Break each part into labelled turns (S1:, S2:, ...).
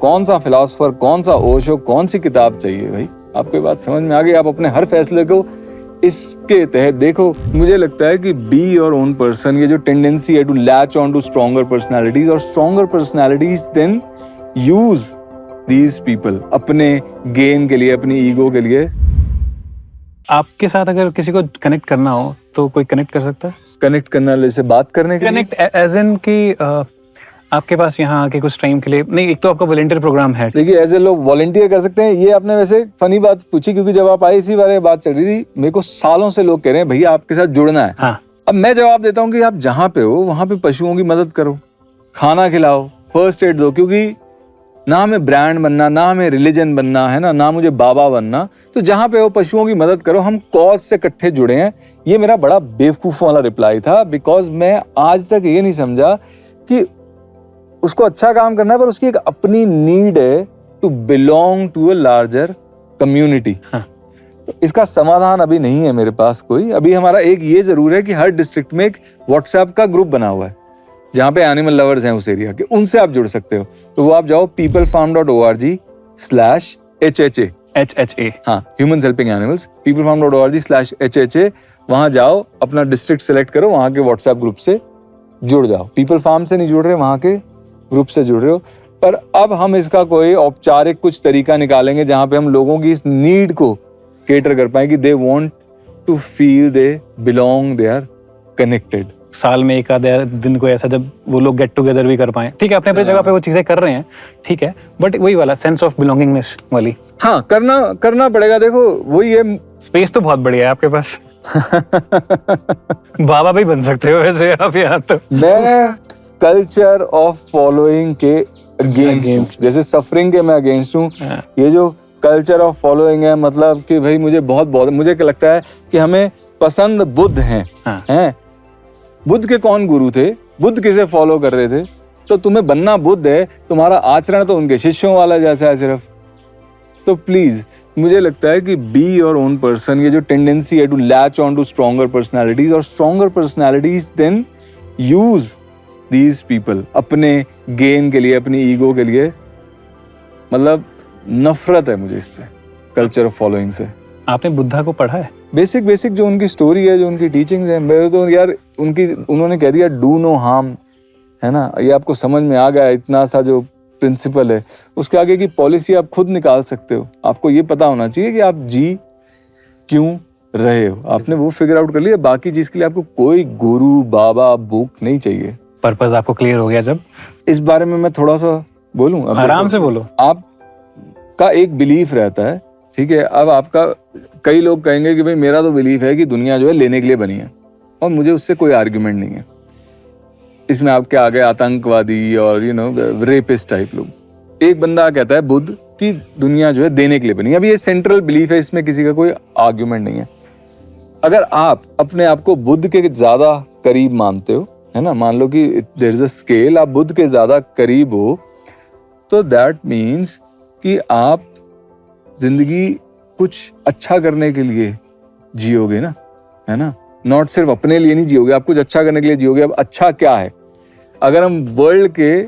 S1: कौन सा फिलोसोफर, कौन सा ओशो, कौन सी किताब चाहिए भाई? आपको ये बात समझ में आ गई? आप अपने हर फैसले को इसके तहत देखो। मुझे लगता है कि बी योर ओन पर्सन, ये जो टेंडेंसी है to latch on to stronger personalities, और stronger personalities then use these people अपने गेन के लिए, अपनी ईगो के लिए।
S2: आपके साथ अगर किसी को कनेक्ट करना हो तो कोई कनेक्ट कर सकता है?
S1: कनेक्ट करना जैसे बात करने के
S2: कनेक्ट एज इन कि आपके पास यहाँ आके कुछ टाइम के लिए नहीं, एक तो आपका वॉलंटियर प्रोग्राम है।
S1: देखिए एज ए लोग वॉलंटियर कर सकते हैं। ये आपने वैसे फनी बात पूछी, क्योंकि जब आप आए इसी बारे में बात चल रही थी, मेरे को सालों से लोग कह रहे हैं भैया आपके साथ जुड़ना है।
S2: हाँ।
S1: अब मैं जवाब देता हूँ कि आप जहाँ पे हो वहाँ पे पशुओं की मदद करो, खाना खिलाओ, फर्स्ट एड दो, क्योंकि ना हमें ब्रांड बनना, ना हमें रिलीजन बनना है ना मुझे बाबा बनना। तो जहाँ पे हो पशुओं की मदद करो, हम कॉज से इकट्ठे जुड़े हैं। ये मेरा बड़ा बेवकूफ वाला रिप्लाई था, बिकॉज मैं आज तक ये नहीं समझा कि उसको अच्छा काम करना है, पर उसकी एक अपनी नीड है to belong to a larger community. तो इसका समाधान अभी नहीं है मेरे पास कोई। अभी हमारा एक ये जरूर है कि हर डिस्ट्रिक्ट में एक व्हाट्सएप का ग्रुप बना हुआ है जहाँ पे एनिमल लवर्स हैं उस एरिया के, उनसे आप जुड़ सकते हो। तो वो आप जाओ peoplefarm.org/HHA, हाँ, ह्यूमंस हेल्पिंग एनिमल्स, peoplefarm.org/HHA, वहां जाओ, अपना डिस्ट्रिक्ट सेलेक्ट करो, वहां के व्हाट्सएप ग्रुप से जुड़ जाओ। पीपल फार्म से नहीं जुड़ रहे, वहां के ग्रुप से जुड़ रहे हो। पर अब हम इसका कोई औपचारिक कुछ तरीका निकालेंगे जहां पे हम लोगों की इस नीड को केटर कर पाए कि they want to feel they belong, they are connected.
S2: साल में एक आधा दिन को ऐसा जब वो लोग गेट टुगेदर भी कर पाए। ठीक है, अपने अपने जगह पे वो चीजें कर रहे हैं, ठीक है, बट वही वाला सेंस ऑफ बिलोंगिंगनेस वाली,
S1: हाँ, करना पड़ेगा। देखो वही है,
S2: स्पेस तो बहुत बढ़िया है आपके पास। बाबा भी बन सकते हो वैसे आप यहाँ तो।
S1: मैं कल्चर ऑफ फॉलोइंग के अगेंस्ट, जैसे सफरिंग के मैं अगेंस्ट हूँ। ये जो कल्चर ऑफ फॉलोइंग है, मतलब कि भाई मुझे मुझे क्या लगता है कि हमें पसंद बुद्ध हैं। बुद्ध के कौन गुरु थे? बुद्ध किसे फॉलो कर रहे थे? तो तुम्हें बनना बुद्ध है, तुम्हारा आचरण तो उनके शिष्यों वाला जैसा है सिर्फ। तो प्लीज मुझे लगता है कि बी योर ओन पर्सन, ये जो टेंडेंसी है to latch on to stronger personalities, और stronger personalities then use these people अपने गेन के लिए, अपनी ईगो के लिए। मतलब नफरत है मुझे इससे, कल्चर ऑफ फॉलोइंग से।
S2: आपने बुद्धा को पढ़ा है?
S1: बेसिक जो उनकी स्टोरी है, जो उनकी टीचिंग्स है, मेरे तो यार उन्होंने कह दिया डू नो हार्म, है ना। ये आपको समझ में आ गया, इतना सा जो प्रिंसिपल है, उसके आगे की पॉलिसी आप खुद निकाल सकते हो। आपको ये पता होना चाहिए कि आप जी क्यों रहे हो, आपने वो फिगर आउट कर लिया। बाकी चीज के लिए आपको कोई गुरु, बाबा, बुक नहीं चाहिए।
S2: पर्पस आपको क्लियर हो गया जब?
S1: इस बारे में मैं थोड़ा सा बोलूं?
S2: आराम से बोलो।
S1: आपका एक बिलीफ रहता है, ठीक है। अब आपका कई लोग कहेंगे कि भाई मेरा तो बिलीफ है कि दुनिया जो है लेने के लिए बनी है, और मुझे उससे कोई आर्ग्यूमेंट नहीं है। इसमें आपके आगे आतंकवादी और रेपिस्ट टाइप लोग। एक बंदा कहता है बुद्ध की दुनिया जो है देने के लिए बनी है। अभी ये सेंट्रल बिलीफ है, इसमें किसी का कोई आर्ग्यूमेंट नहीं है। अगर आप अपने आप को बुद्ध के ज्यादा करीब मानते हो, है ना, मान लो कि देयर इज अ स्केल, आप बुद्ध के ज्यादा करीब हो, तो दैट मीन्स कि आप जिंदगी कुछ अच्छा करने के लिए जियोगे ना, है ना। नॉट सिर्फ अपने लिए नहीं जियोगे, आप कुछ अच्छा करने के लिए जियोगे। अब अच्छा क्या है? अगर हम वर्ल्ड के,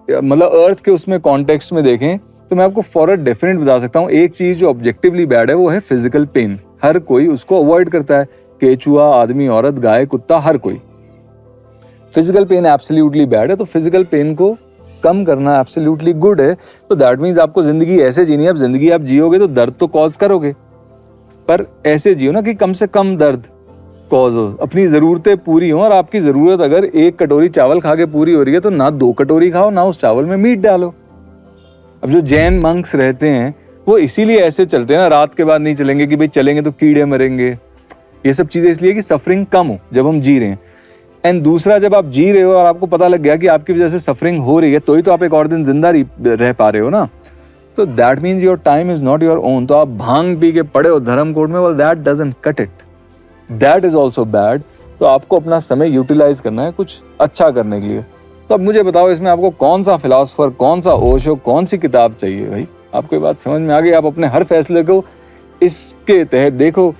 S1: मतलब अर्थ के उसमें कॉन्टेक्स्ट में देखें, तो मैं आपको फॉर अ डेफिनेट बता सकता हूँ, एक चीज जो ऑब्जेक्टिवली बैड है वो है फिजिकल पेन। हर कोई उसको अवॉइड करता है, केचुआ, आदमी, औरत, गाय, कुत्ता, हर कोई। फिजिकल पेन एब्सोल्युटली बैड है, तो फिजिकल पेन को कम करना एब्सोल्युटली गुड है। तो दैट मीन्स आपको जिंदगी ऐसे जीनी है। अब जिंदगी आप जियोगे तो दर्द तो कॉज करोगे, पर ऐसे जियो ना कि कम से कम दर्द कॉज हो, अपनी जरूरतें पूरी हो। और आपकी जरूरत अगर एक कटोरी चावल खा के पूरी हो रही है, तो ना 2 कटोरी खाओ, ना उस चावल में मीट डालो। अब जो जैन मंक्स रहते हैं वो इसीलिए ऐसे चलते हैं ना, रात के बाद नहीं चलेंगे कि भाई चलेंगे तो कीड़े मरेंगे। ये सब चीजें इसलिए कि सफरिंग कम हो जब हम जी रहे हैं। एंड दूसरा, जब आप जी रहे हो और आपको पता लग गया कि आपकी वजह से सफरिंग हो रही है, तो ही तो आप एक और दिन जिंदा रह पा रहे हो ना। तो that means your time is not your own. तो आप भांग पी के पड़े हो धर्म कोर्ट में, well that doesn't cut it, that is also bad। तो आपको अपना समय यूटिलाइज करना है कुछ अच्छा करने के लिए। तो अब मुझे बताओ, इसमें आपको कौन सा फिलोसोफर, कौन सा ओशो, कौन सी किताब चाहिए भाई? आपको ये बात समझ में आ गई? आप अपने हर फैसले को इसके तहत देखो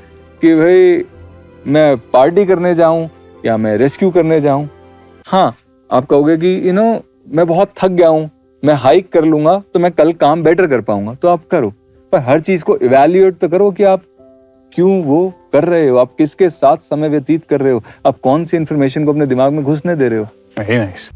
S1: कि भाई मैं पार्टी करने जाऊं या मैं रेस्क्यू करने जाऊं। हाँ, आप कहोगे कि मैं बहुत थक गया हूं, मैं हाइक कर लूंगा तो मैं कल काम बेटर कर पाऊंगा, तो आप करो, पर हर चीज को इवैल्यूएट तो करो कि आप क्यों वो कर रहे हो, आप किसके साथ समय व्यतीत कर रहे हो, आप कौन सी इंफॉर्मेशन को अपने दिमाग में घुसने दे रहे हो।
S2: Very nice.